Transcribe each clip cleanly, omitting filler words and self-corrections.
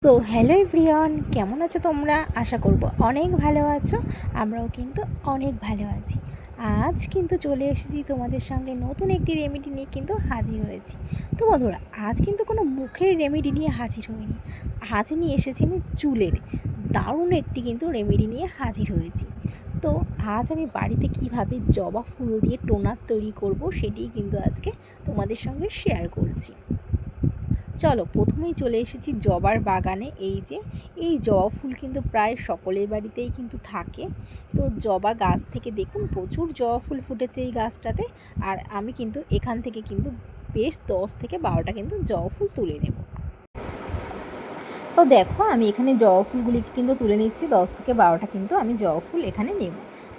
So hello everyone, কেমন আছো তোমরা? আশা করব অনেক ভালো আছো। আমরাও কিন্তু অনেক ভালো আছি। আজ কিন্তু চলে এসেছি তোমাদের সঙ্গে নতুন একটি রেমেডি নিয়ে কিন্তু হাজির হয়েছি। তো বন্ধুরা, আজ কিন্তু কোনো মুখের রেমেডি নিয়ে হাজির হইনি। আজ নিয়ে এসেছি আমি চুলের দারুণ একটি কিন্তু রেমেডি নিয়ে হাজির হয়েছি। তো আজ আমি বাড়িতে কিভাবে জবা ফুল দিয়ে টোনার তৈরি করব সেটিই কিন্তু আজকে তোমাদের সঙ্গে শেয়ার করছি। চলো, প্রথমেই চলে এসেছি জবার বাগানে। এই জবা ফুল কিন্তু প্রায় সকলের বাড়িতেই কিন্তু থাকে। তো জবা গাছ থেকে দেখুন প্রচুর জবা ফুল ফুটেছে এই গাছটাতে। আর আমি কিন্তু এখান থেকে কিন্তু বেশ 10 থেকে 12টা কিন্তু জবা ফুল তুলে নেব। তো দেখো, আমি এখানে জবা ফুলগুলিকে কিন্তু তুলে নিচ্ছি। 10 থেকে 12টা কিন্তু আমি জবা ফুল এখানে নেব।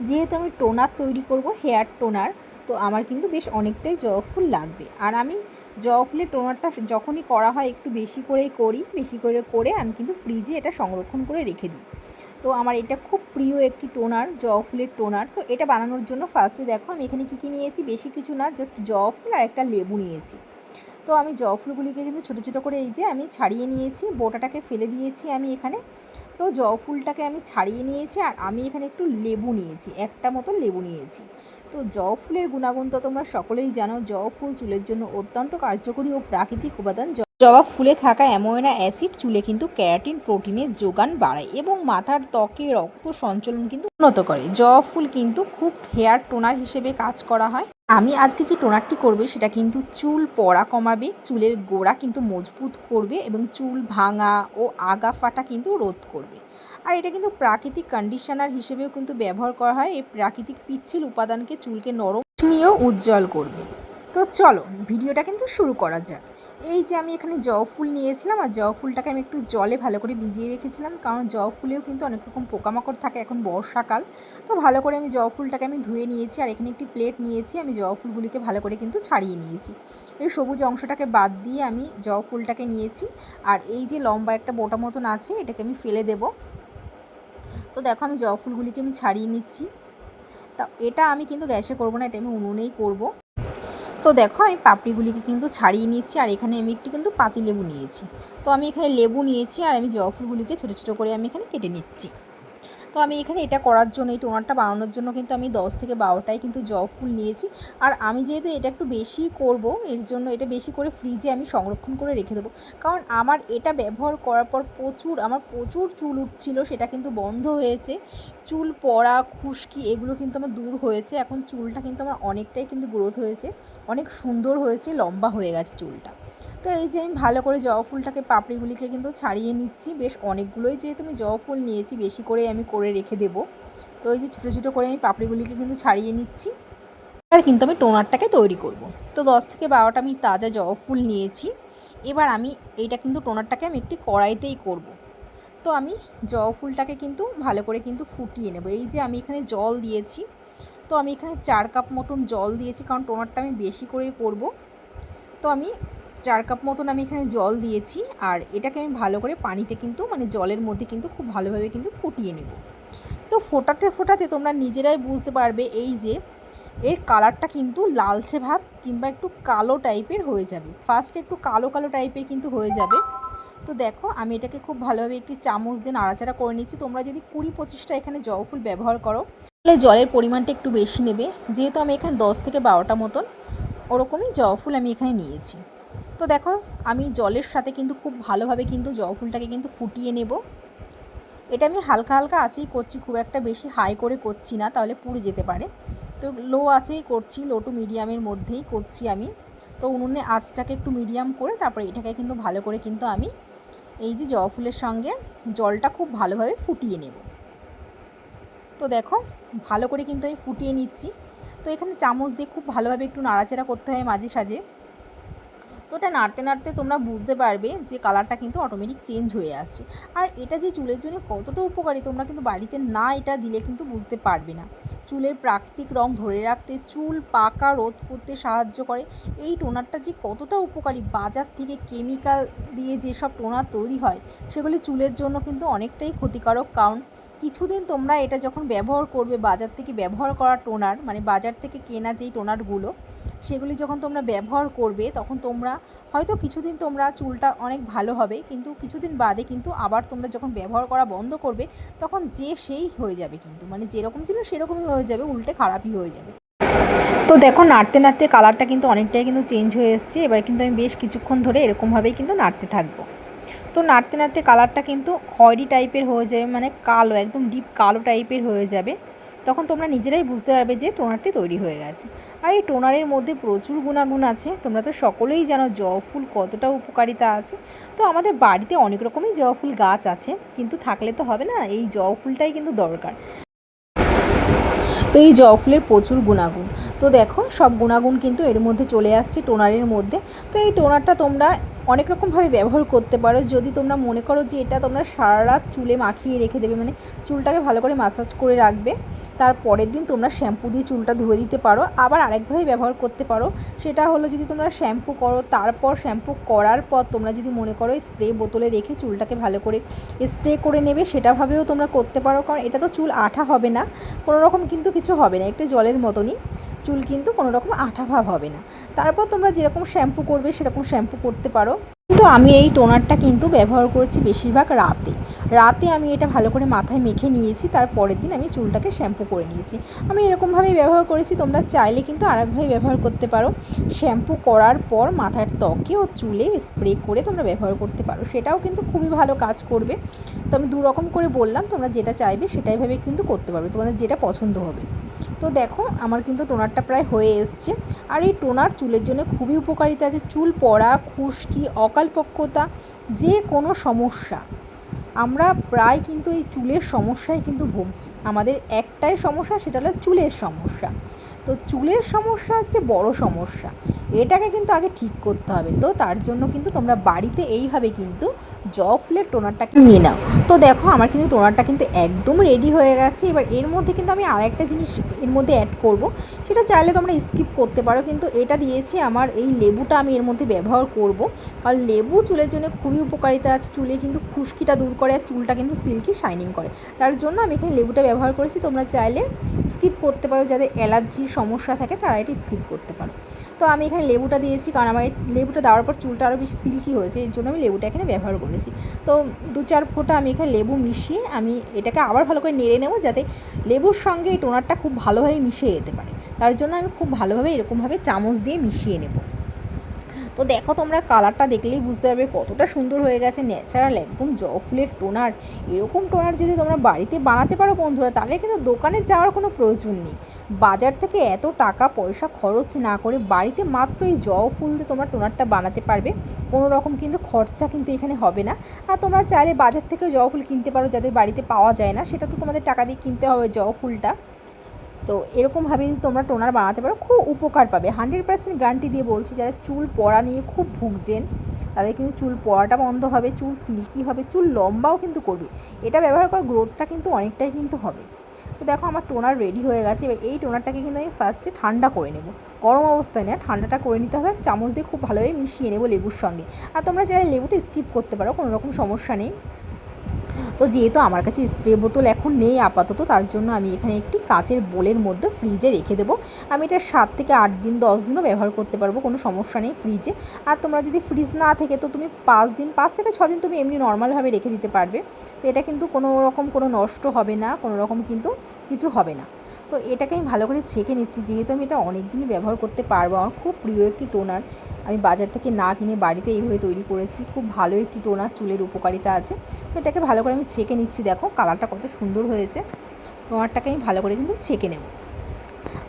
যেহেতু আমি টোনার তৈরি করব, হেয়ার টোনার, তো আমার কিন্তু বেশ অনেকটাই জবা ফুল লাগবে। আর আমি জবা ফুলের টোনারটা যখনই করা হয় একটু বেশি করেই করি, বেশি করে আমি কিন্তু ফ্রিজে এটা সংরক্ষণ করে রেখে দিই। তো আমার এটা খুব প্রিয় একটি টোনার, জবা ফুলের টোনার। তো এটা বানানোর জন্য ফার্স্টে দেখো আমি এখানে কী নিয়েছি, বেশি কিছু না, জাস্ট জবা ফুল আর একটা লেবু নিয়েছি। তো আমি জবা ফুলগুলিকে কিন্তু ছোটো ছোটো করে আমি ছাড়িয়ে নিয়েছি, বোটাটাকে ফেলে দিয়েছি আমি এখানে। তো জবা ফুলটাকে আমি ছাড়িয়ে নিয়েছি আর আমি এখানে একটু লেবু নিয়েছি, একটা মতো লেবু নিয়েছি। তো জবা ফুলের গুণাগুণ তো তোমরা সকলেই জানো। জবা ফুল চুলের জন্য অত্যন্ত কার্যকরী ও প্রাকৃতিক উপাদান। জবা ফুলে থাকা অ্যামোনো অ্যাসিড চুলে কিন্তু ক্যারাটিন প্রোটিনের যোগান বাড়ায় এবং মাথার ত্বকে রক্ত সঞ্চালন কিন্তু উন্নত করে। জবা ফুল কিন্তু খুব হেয়ার টোনার হিসেবে কাজ করা হয়। আমি আজকে যে টোনারটি করবে সেটা কিন্তু চুল পড়া কমাবে, চুলের গোড়া কিন্তু মজবুত করবে এবং চুল ভাঙা ও আগা ফাটা কিন্তু রোধ করবে। আর এটা কিন্তু প্রাকৃতিক কন্ডিশনার হিসেবেও কিন্তু ব্যবহার করা হয়। এই প্রাকৃতিক পিচ্ছিল উপাদানকে চুলকে নরম ও উজ্জ্বল করবে। তো চলো ভিডিওটা কিন্তু শুরু করা যাক। এই যে আমি এখানে জবা ফুল নিয়েছিলাম আর জবা ফুলটাকে আমি একটু জলে ভালো করে ভিজিয়ে রেখেছিলাম, কারণ জবা ফুলেও কিন্তু অনেক রকম পোকামাকড় থাকে, এখন বর্ষাকাল। তো ভালো করে আমি জবা ফুলটাকে আমি ধুয়ে নিয়েছি আর এখানে একটি প্লেট নিয়েছি। আমি জবা ফুলগুলিকে ভালো করে কিন্তু ছাড়িয়ে নিয়েছি। এই সবুজ অংশটাকে বাদ দিয়ে আমি জবা ফুলটাকে নিয়েছি। আর এই যে লম্বা একটা বোটা মতন আছে, এটাকে আমি ফেলে দেব। তো দেখো আমি জবা ফুলগুলিকে আমি ছাড়িয়ে নিচ্ছি। তা এটা আমি কিন্তু গ্যাসে করবো না, এটা আমি উনুনেই করব। তো দেখো আমি পাপড়িগুলিকে কিন্তু ছাড়িয়ে নিচ্ছি আর এখানে আমি একটু কিন্তু পাতিলেবু নিয়েছি। তো আমি এখানে লেবু নিয়েছি আর আমি জবা ফুলগুলিকে ছোটো ছোটো করে আমি এখানে কেটে নিচ্ছি। তো আমি এখানে এটা করার জন্য, এই টোনারটা বানানোর জন্য কিন্তু আমি 10 থেকে 12টাই কিন্তু জবা ফুল নিয়েছি। আর আমি যেহেতু এটা একটু বেশি করব, এর জন্য এটা বেশি করে ফ্রিজে আমি সংরক্ষণ করে রেখে দেবো। কারণ আমার এটা ব্যবহার করার পর আমার প্রচুর চুল উঠছিল, সেটা কিন্তু বন্ধ হয়েছে। চুল পড়া, খুশকি এগুলো কিন্তু আমার দূর হয়েছে। এখন চুলটা কিন্তু আমার অনেকটাই কিন্তু গ্রোথ হয়েছে, অনেক সুন্দর হয়েছে, লম্বা হয়ে গেছে চুলটা। তো এই যে আমি ভালো করে জবা ফুলটাকে পাপড়িগুলিকে কিন্তু ছাড়িয়ে নিচ্ছি। বেশ অনেকগুলোই যেহেতু আমি জবা ফুল নিয়েছি, বেশি করে আমি করে রেখে দেবো। তো এই যে ছোটো ছোটো করে আমি পাপড়িগুলিকে কিন্তু ছাড়িয়ে নিচ্ছি। আর কিন্তু আমি টোনারটাকে তৈরি করব। তো 10 থেকে 12টা আমি তাজা জবা ফুল নিয়েছি। এবার আমি এইটা কিন্তু টোনারটাকে আমি একটি কড়াইতেই করব। তো আমি জবা ফুলটাকে কিন্তু ভালো করে কিন্তু ফুটিয়ে নেব। এই যে আমি এখানে জল দিয়েছি, তো আমি এখানে 4 কাপ মতন জল দিয়েছি, কারণ টোনারটা আমি বেশি করেই করব। তো আমি 4 কাপ মতন আমি এখানে জল দিয়েছি আর এটাকে আমি ভালো করে পানিতে কিন্তু জলের মধ্যে কিন্তু খুব ভালোভাবে কিন্তু ফুটিয়ে নেব। তো ফোটাতে ফোটাতে তোমরা নিজেরাই বুঝতে পারবে এই যে এর কালারটা কিন্তু লালচে ভাব কিংবা একটু কালো টাইপের হয়ে যাবে। ফার্স্টে একটু কালো কালো টাইপের কিন্তু হয়ে যাবে। তো দেখো আমি এটাকে খুব ভালোভাবে একটি চামচ দিয়ে নাড়াচাড়া করে নিচ্ছি। তোমরা যদি 20-25টা এখানে জবা ফুল ব্যবহার করো তাহলে জলের পরিমাণটা একটু বেশি নেবে। যেহেতু আমি এখানে 10 থেকে 12টা মতন ওরকমই জবা ফুল আমি এখানে নিয়েছি। তো দেখো আমি জলের সাথে কিন্তু খুব ভালোভাবে কিন্তু জবা ফুলটাকে কিন্তু ফুটিয়ে নেব। এটা আমি হালকা হালকা আঁচেই করছি, খুব একটা বেশি হাই করে করছি না, তাহলে পুড়ে যেতে পারে। তো লো আঁচেই করছি, লো টু মিডিয়ামের মধ্যেই করছি আমি। তো উনুনে আঁচটাকে একটু মিডিয়াম করে তারপরে এটাকে কিন্তু ভালো করে কিন্তু আমি এই যে জবা ফুলের সঙ্গে জলটা খুব ভালোভাবে ফুটিয়ে নেব। তো দেখো ভালো করে কিন্তু আমি ফুটিয়ে নিচ্ছি। তো এখানে চামচ দিয়ে খুব ভালোভাবে একটু নাড়াচাড়া করতে হয় মাঝে সাঝে। তো এটা নাড়তে নাড়তে তোমরা বুঝতে পারবে যে কালারটা কিন্তু অটোমেটিক চেঞ্জ হয়ে আসছে। আর এটা যে চুলের জন্য কতটা উপকারী তোমরা কিন্তু বাড়িতে না এটা দিলে কিন্তু বুঝতে পারবে না। চুলের প্রাকৃতিক রং ধরে রাখতে, চুল পাকা রোধ করতে সাহায্য করে। এই টোনারটা যে কতটা উপকারী, বাজার থেকে কেমিক্যাল দিয়ে যেসব টোনার তৈরি হয় সেগুলি চুলের জন্য কিন্তু অনেকটাই ক্ষতিকারক, কারণ কিছুদিন তোমরা এটা যখন ব্যবহার করবে, বাজার থেকে ব্যবহার করা টোনার, মানে বাজার থেকে কেনা যেই টোনারগুলো, সেগুলি যখন তোমরা ব্যবহার করবে তখন তোমরা হয়তো কিছুদিন তোমরা চুলটা অনেক ভালো হবে, কিন্তু কিছুদিন বাদে কিন্তু আবার তোমরা যখন ব্যবহার করা বন্ধ করবে তখন যে সেই হয়ে যাবে, কিন্তু মানে যেরকম ছিল সেরকমই হয়ে যাবে, উল্টে খারাপই হয়ে যাবে। তো দেখো নাড়তে নাড়তে কালারটা কিন্তু অনেকটাই কিন্তু চেঞ্জ হয়ে এসছে। এবার কিন্তু আমি বেশ কিছুক্ষণ ধরে এরকমভাবেই কিন্তু নাড়তে থাকবো। তো নাড়তে নাড়তে কালারটা কিন্তু খয়েরি টাইপের হয়ে যাবে, মানে কালো, একদম ডিপ কালো টাইপের হয়ে যাবে। তখন তোমরা নিজেরাই বুঝতে পারবে যে টোনারটি তৈরি হয়ে গেছে। আর এই টোনারের মধ্যে প্রচুর গুণাগুণ আছে। তোমরা তো সকলেই জানো জবা ফুল কতটা উপকারিতা আছে। তো আমাদের বাড়িতে অনেক রকমই জবা ফুল গাছ আছে, কিন্তু থাকলে তো হবে না, এই জবা ফুলটাই কিন্তু দরকার। তো এই জবা ফুলের প্রচুর গুণাগুণ। তো দেখো সব গুণাগুণ কিন্তু এর মধ্যে চলে আসছে টোনারের মধ্যে। তো এই টোনারটা তোমরা অনেক রকমভাবে ব্যবহার করতে পারো। যদি তোমরা মনে করো যে এটা তোমরা সারা রাত চুলে মাখিয়ে রেখে দেবে, মানে চুলটাকে ভালো করে ম্যাসাজ করে রাখবে, তার পরের দিন তোমরা শ্যাম্পু দিয়ে চুলটা ধুয়ে দিতে পারো। আবার আরেকভাবে ব্যবহার করতে পারো, সেটা হলো যদি তোমরা শ্যাম্পু করো, তারপর শ্যাম্পু করার পর তোমরা যদি মনে করো স্প্রে বোতলে রেখে চুলটাকে ভালো করে স্প্রে করে নেবে, সেটাভাবেও তোমরা করতে পারো। কারণ এটা তো চুল আঠা হবে না, কোনো রকম কিন্তু কিছু হবে না, একটু জলের মতনই চুল, কিন্তু কোনো রকম আঠা ভাব হবে না। তারপর তোমরা যেরকম শ্যাম্পু করবে সেরকম শ্যাম্পু করতে পারো। কিন্তু আমি এই টোনারটা কিন্তু ব্যবহার করেছি বেশিরভাগ রাতে। রাতে আমি এটা ভালো করে মাথায় মেখে নিয়েছি, তার পরের দিন আমি চুলটাকে শ্যাম্পু করে নিয়েছি। আমি এরকমভাবেই ব্যবহার করেছি। তোমরা চাইলে কিন্তু আরেকভাবে ব্যবহার করতে পারো, শ্যাম্পু করার পর মাথার ত্বকে ও চুলে স্প্রে করে তোমরা ব্যবহার করতে পারো, সেটাও কিন্তু খুবই ভালো কাজ করবে। তো আমি দু রকম করে বললাম, তোমরা যেটা চাইবে সেটাই ভাবে কিন্তু করতে পারবে, তোমাদের যেটা পছন্দ হবে। তো দেখো আমার কিন্তু টোনারটা প্রায় হয়ে এসছে। আর এই টোনার চুলের জন্য খুবই উপকারিতা আছে। চুল পড়া, খুশকি, অকালপক্কতা, যে কোনো সমস্যা, আমরা প্রায় কিন্তু এই চুলের সমস্যায় কিন্তু ভুগছি। আমাদের একটাই সমস্যা, সেটা হলো চুলের সমস্যা। তো চুলের সমস্যা হচ্ছে বড় সমস্যা, এটাকে কিন্তু আগে ঠিক করতে হবে। তো তার জন্য কিন্তু তোমরা বাড়িতে এইভাবে কিন্তু জবা ফুলের টোনারটাকে নিয়ে নাও। তো দেখো আমার কিন্তু টোনারটা কিন্তু একদম রেডি হয়ে গেছে। এবার এর মধ্যে কিন্তু আমি আরেকটা জিনিস এর মধ্যে অ্যাড করব, সেটা চাইলে তোমরা স্কিপ করতে পারো, কিন্তু এটা দিয়েছি আমার এই লেবুটা আমি এর মধ্যে ব্যবহার করব। কারণ লেবু চুলের জন্য খুবই উপকারিতা আছে, চুলে কিন্তু খুশকিটা দূর করে আর চুলটা কিন্তু সিল্কি শাইনিং করে। তার জন্য আমি এখানে লেবুটা ব্যবহার করেছি। তোমরা চাইলে স্কিপ করতে পারো, যাদের অ্যালার্জির সমস্যা থাকে তারা এটি স্কিপ করতে পারো। তো আমি এখানে লেবুটা দিয়েছি, কারণ আমার লেবুটা দেওয়ার পর চুলটা আরও বেশি সিল্কি হয়েছে, এর জন্য আমি লেবুটা এখানে ব্যবহার করেছি। তো 2-4 ফোঁটা আমি এখানে লেবু মিশিয়ে আমি এটাকে আবার ভালো করে নেড়ে নেবো, যাতে লেবুর সঙ্গে এই টোনারটা খুব ভালোভাবে মিশে যেতে পারে। তার জন্য আমি খুব ভালোভাবে এরকমভাবে চামচ দিয়ে মিশিয়ে নেব। তো দেখো তোমরা কালারটা দেখলেই বুঝতে পারবে কতটা সুন্দর হয়ে গেছে, ন্যাচারাল একদম জবা ফুলের টোনার। এরকম টোনার যদি তোমরা বাড়িতে বানাতে পারো বন্ধুরা, তাহলে কিন্তু দোকানে যাওয়ার কোনো প্রয়োজন নেই। বাজার থেকে এত টাকা পয়সা খরচ না করে বাড়িতে মাত্র এই জবা ফুল দিয়ে তোমরা টোনারটা বানাতে পারবে। কোনো রকম কিন্তু খরচা কিন্তু এখানে হবে না। আর তোমরা চাইলে বাজার থেকে জবা ফুল কিনতে পারো, যাদের বাড়িতে পাওয়া যায় না, সেটা তো তোমাদের টাকা দিয়ে কিনতে হবে জবা ফুলটা। তো এরকমভাবেই তোমরা টোনার বানাতে পারো, খুব উপকার পাবে। 100% গ্যারান্টি দিয়ে বলছি, যারা চুল পড়া নিয়ে খুব ভুগছেন তাদের কিন্তু চুল পড়াটা বন্ধ হবে, চুল সিল্কি হবে, চুল লম্বাও কিন্তু করবে। এটা ব্যবহার করার গ্রোথটা কিন্তু অনেকটাই কিন্তু হবে। তো দেখো আমার টোনার রেডি হয়ে গেছে। এবার এই টোনারটাকে কিন্তু আমি ফার্স্টে ঠান্ডা করে নেব, গরম অবস্থায় না, ঠান্ডাটা করে নিতে হবে। চামচ দিয়ে খুব ভালোভাবে মিশিয়ে নেব লেবুর সঙ্গে। আর তোমরা চাইলে লেবুটা স্কিপ করতে পারো, কোনো রকম সমস্যা নেই। তো যেহেতু আমার কাছে স্প্রে বোতল এখন নেই আপাতত, তার জন্য আমি এখানে একটি কাচের বোলের মধ্যে ফ্রিজে রেখে দেবো। আমি এটা 7 থেকে 8 দিন 10 দিনও ব্যবহার করতে পারবো, কোনো সমস্যা নেই ফ্রিজে। আর তোমরা যদি ফ্রিজ না থেকে তো তুমি 5 থেকে 6 দিন তুমি এমনি নর্মালভাবে রেখে দিতে পারবে। তো এটা কিন্তু কোনো রকম কোনো নষ্ট হবে না, কোনো রকম কিন্তু কিছু হবে না। তো এটাকে আমি ভালো করে ছেঁকে নিচ্ছি, যেহেতু আমি এটা অনেক দিনই ব্যবহার করতে পারবো। আমার খুব প্রিয় একটি টোনার, আমি বাজার থেকে না কিনে বাড়িতে এইভাবে তৈরি করেছি। খুব ভালো একটি টোনার, চুলের উপকারিতা আছে। তো এটাকে ভালো করে আমি ছেঁকে নিচ্ছি। দেখো কালারটা কত সুন্দর হয়েছে। টোনারটাকে আমি ভালো করে কিন্তু ছেঁকে নেব।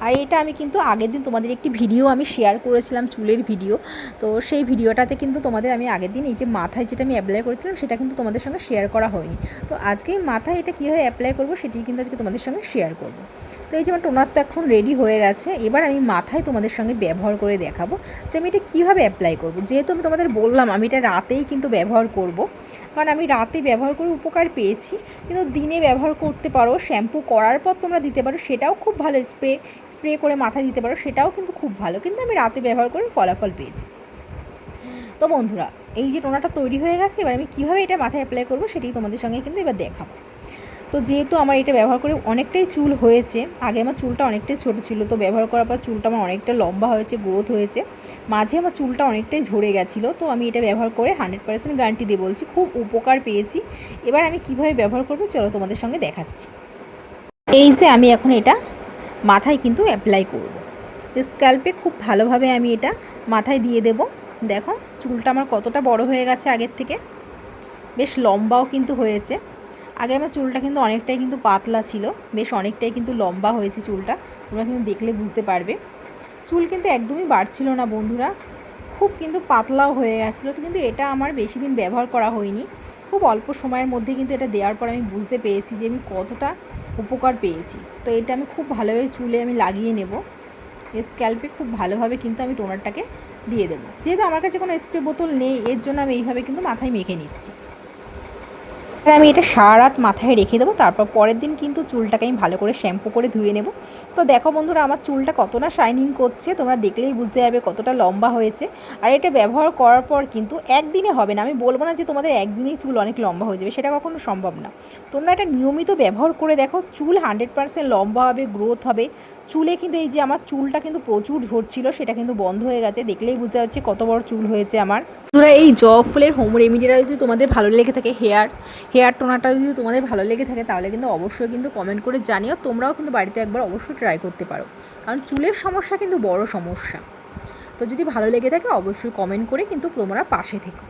আর এটা আমি কিন্তু আগের দিন তোমাদের একটি ভিডিও আমি শেয়ার করেছিলাম, চুলের ভিডিও। তো সেই ভিডিওটাতে কিন্তু তোমাদের আমি আগের দিন এই যে মাথায় যেটা আমি অ্যাপ্লাই করেছিলাম সেটা কিন্তু তোমাদের সঙ্গে শেয়ার করা হয়নি। তো আজকে মাথায় এটা কীভাবে অ্যাপ্লাই করবো সেটি কিন্তু আজকে তোমাদের সঙ্গে শেয়ার করব। তো এই যে আমার টোনার তো এখন রেডি হয়ে গেছে। এবার আমি মাথায় তোমাদের সঙ্গে ব্যবহার করে দেখাবো যে আমি এটা কীভাবে অ্যাপ্লাই করব। যেহেতু আমি তোমাদের বললাম আমি এটা রাতেই কিন্তু ব্যবহার করব, কারণ আমি রাতে ব্যবহার করে উপকার পেয়েছি। কিন্তু দিনে ব্যবহার করতে পারো, শ্যাম্পু করার পর তোমরা দিতে পারো, সেটাও খুব ভালো। স্প্রে করে মাথায় দিতে পারো, সেটাও কিন্তু খুব ভালো। কিন্তু আমি রাতে ব্যবহার করে ফলাফল পেয়েছি। তো বন্ধুরা এই যে টোনাটা তৈরি হয়ে গেছে, এবার আমি কীভাবে এটা মাথায় অ্যাপ্লাই করবো সেটাই তোমাদের সঙ্গে কিন্তু এবার দেখাবো। তো যেহেতু আমার এটা ব্যবহার করে অনেকটাই চুল হয়েছে, আগে আমার চুলটা অনেকটাই ছোটো ছিল, তো ব্যবহার করার পর চুলটা আমার অনেকটা লম্বা হয়েছে, গ্রোথ হয়েছে, মাঝে আমার চুলটা অনেকটাই ঝরে গেছিলো। তো আমি এটা ব্যবহার করে 100% গ্যারান্টি দিয়ে বলছি খুব উপকার পেয়েছি। এবার আমি কিভাবে ব্যবহার করবো চলো তোমাদের সঙ্গে দেখাচ্ছি। এই যে আমি এখন এটা মাথায় কিন্তু অ্যাপ্লাই করব। স্ক্যাল্পে খুব ভালোভাবে আমি এটা মাথায় দিয়ে দেব। দেখো চুলটা আমার কতটা বড় হয়ে গেছে আগের থেকে, বেশ লম্বাও কিন্তু হয়েছে। আগে আমার চুলটা কিন্তু অনেকটাই কিন্তু পাতলা ছিল, বেশ অনেকটাই কিন্তু লম্বা হয়েছে চুলটা, তোমরা কিন্তু দেখলে বুঝতে পারবে। চুল কিন্তু একদমই বাড়ছিল না বন্ধুরা, খুব কিন্তু পাতলাও হয়ে গেছিলো। তো কিন্তু এটা আমার বেশি দিন ব্যবহার করা হয়নি, খুব অল্প সময়ের মধ্যে কিন্তু এটা দেওয়ার পর আমি বুঝতে পেরেছি যে আমি কতটা উপকার পেয়েছি। তো এটা আমি খুব ভালোভাবে চুলে আমি লাগিয়ে নেব, স্ক্যাল্পে খুব ভালোভাবে কিন্তু আমি টোনারটাকে দিয়ে দেবো। যেহেতু আমার কাছে কোনো স্প্রে বোতল নেই, এর জন্য আমি এইভাবে কিন্তু মাথায় মেখে নিচ্ছি। আর আমি এটা সারা রাত মাথায় রেখে দেবো, তারপর পরের দিন কিন্তু চুলটাকে আমি ভালো করে শ্যাম্পু করে ধুয়ে নেব। তো দেখো বন্ধুরা আমার চুলটা কতটা শাইনিং করছে, তোমরা দেখলেই বুঝতে পারবে কতটা লম্বা হয়েছে। আর এটা ব্যবহার করার পর কিন্তু একদিনে হবে না, আমি বলবো না যে তোমাদের একদিনেই চুল অনেক লম্বা হয়ে যাবে, সেটা কখনো সম্ভব না। তোমরা এটা নিয়মিত ব্যবহার করে দেখো, চুল 100% লম্বা হবে, গ্রোথ হবে। চুলে কিন্তু এই যে আমার চুলটা কিন্তু প্রচুর ঝরছিল, সেটা কিন্তু বন্ধ হয়ে গেছে, দেখলেই বুঝতে পারছি কত বড় চুল হয়েছে আমার। তোমরা এই জবা ফুলের হোম রেমেডিটা যদি তোমাদের ভালো লেগে থাকে, হেয়ার টোনারটা যদি তোমাদের ভালো লেগে থাকে, তাহলে কিন্তু অবশ্যই কিন্তু কমেন্ট করে জানিও। তোমরাও কিন্তু বাড়িতে একবার অবশ্যই ট্রাই করতে পারো, কারণ চুলের সমস্যা কিন্তু বড় সমস্যা। তো যদি ভালো লেগে থাকে অবশ্যই কমেন্ট করে কিন্তু তোমরা পাশে থেকো।